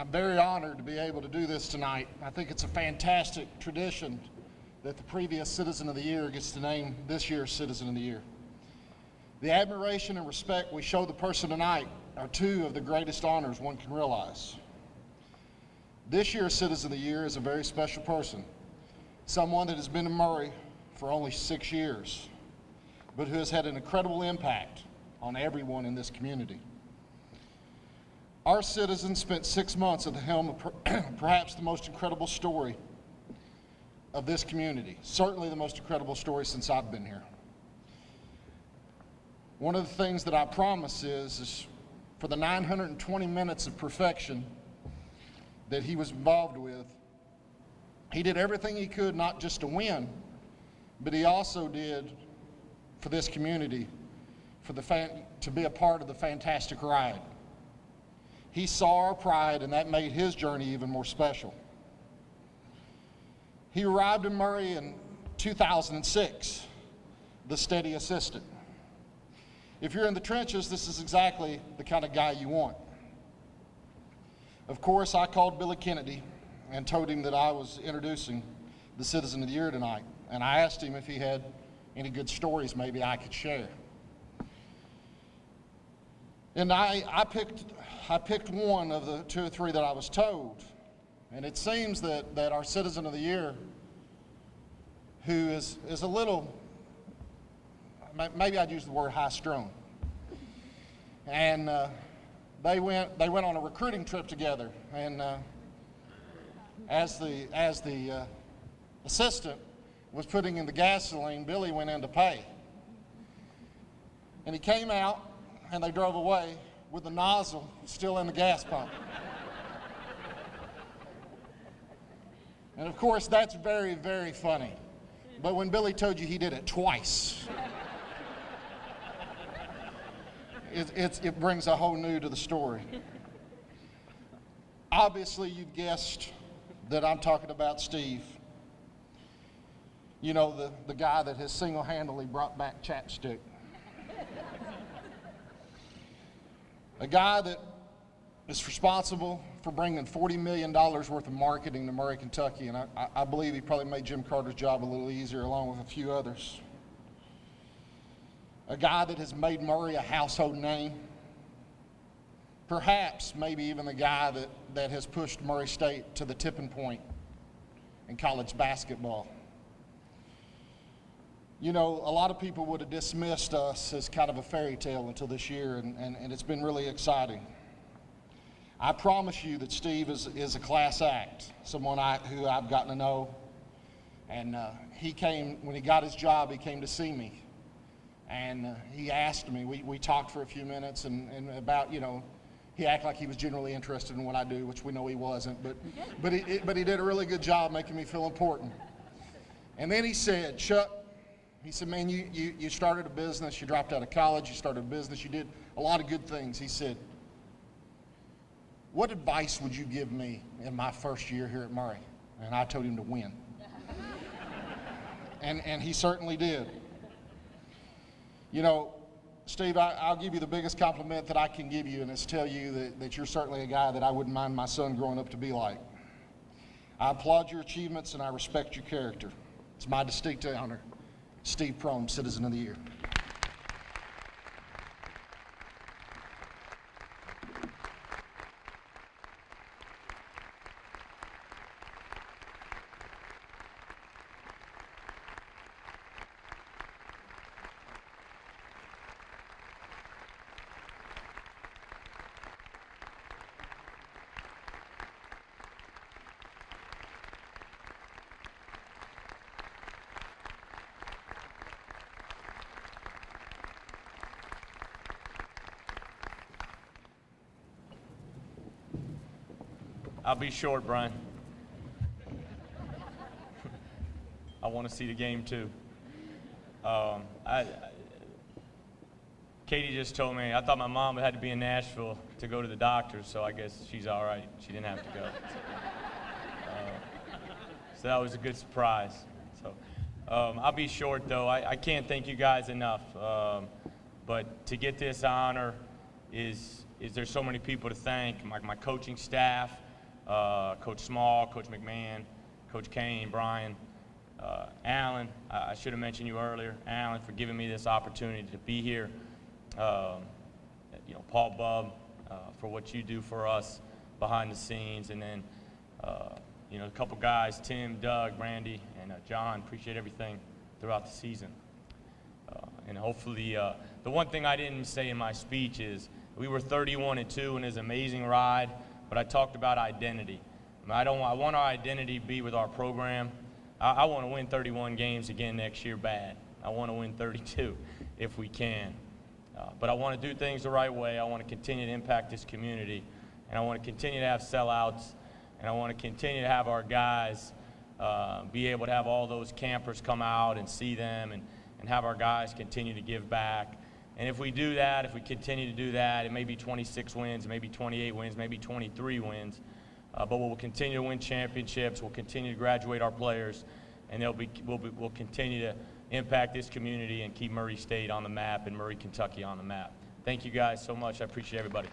I'm very honored to be able to do this tonight. I think it's a fantastic tradition that the previous Citizen of the Year gets to name this year's Citizen of the Year. The admiration and respect we show the person tonight are two of the greatest honors one can realize. This year's Citizen of the Year is a very special person, someone that has been in Murray for only 6 years, but who has had an incredible impact on everyone in this community. Our citizen spent 6 months at the helm of perhaps the most incredible story of this community, certainly the most incredible story since I've been here. One of the things that I promise is for the 920 minutes of perfection that he was involved with, he did everything he could not just to win, but he also did for this community, to be a part of the fantastic ride. He saw our pride, and that made his journey even more special. He arrived in Murray in 2006, the steady assistant. If you're in the trenches, this is exactly the kind of guy you want. Of course, I called Billy Kennedy and told him that I was introducing the Citizen of the Year tonight, and I asked him if he had any good stories maybe I could share. And I picked one of the 2 or 3 that I was told, and it seems that our Citizen of the Year, who is a little, maybe I'd use the word high-strung, and they went on a recruiting trip together, and as the assistant was putting in the gasoline, Billy went in to pay, and he came out, and they drove away with the nozzle still in the gas pump. And of course, that's very, very funny. But when Billy told you he did it twice, it brings a whole new to the story. Obviously, you've guessed that I'm talking about Steve. You know, the guy that has single-handedly brought back chapstick. A guy that is responsible for bringing $40 million worth of marketing to Murray, Kentucky, and I believe he probably made Jim Carter's job a little easier along with a few others. A guy that has made Murray a household name. Perhaps maybe even the guy that has pushed Murray State to the tipping point in college basketball. You know, a lot of people would have dismissed us as kind of a fairy tale until this year, and it's been really exciting. I promise you that Steve is a class act, someone who I've gotten to know. And he came, when he got his job, he came to see me. And he asked me, we talked for a few minutes and about, you know, he acted like he was generally interested in what I do, which we know he wasn't, but he did a really good job making me feel important. And then he said, Chuck, he said, man, you started a business, you dropped out of college, you started a business, you did a lot of good things. He said, what advice would you give me in my first year here at Murray? And I told him to win. And he certainly did. You know, Steve, I'll give you the biggest compliment that I can give you, and it's tell you that you're certainly a guy that I wouldn't mind my son growing up to be like. I applaud your achievements and I respect your character. It's my distinct honor. Steve Prohm, Citizen of the Year. I'll be short, Brian. I want to see the game too. Katie just told me, I thought my mom had to be in Nashville to go to the doctor, so I guess she's all right. She didn't have to go. So that was a good surprise. So I'll be short though. I can't thank you guys enough. But to get this honor is there's so many people to thank, my coaching staff, Coach Small, Coach McMahon, Coach Kane, Brian, Alan. I should have mentioned you earlier, Alan, for giving me this opportunity to be here. Paul Bub, for what you do for us behind the scenes, and then a couple guys, Tim, Doug, Randy, and John. Appreciate everything throughout the season. And hopefully, the one thing I didn't say in my speech is we were 31-2 in this amazing ride, but I talked about identity. I want our identity to be with our program. I want to win 31 games again next year bad. I want to win 32 if we can. But I want to do things the right way. I want to continue to impact this community, and I want to continue to have sellouts, and I want to continue to have our guys be able to have all those campers come out and see them, and have our guys continue to give back. And if we do that, if we continue to do that, it may be 26 wins, maybe 28 wins, maybe 23 wins, but we'll continue to win championships, we'll continue to graduate our players, and we'll continue to impact this community and keep Murray State on the map and Murray, Kentucky on the map. Thank you guys so much. I appreciate everybody.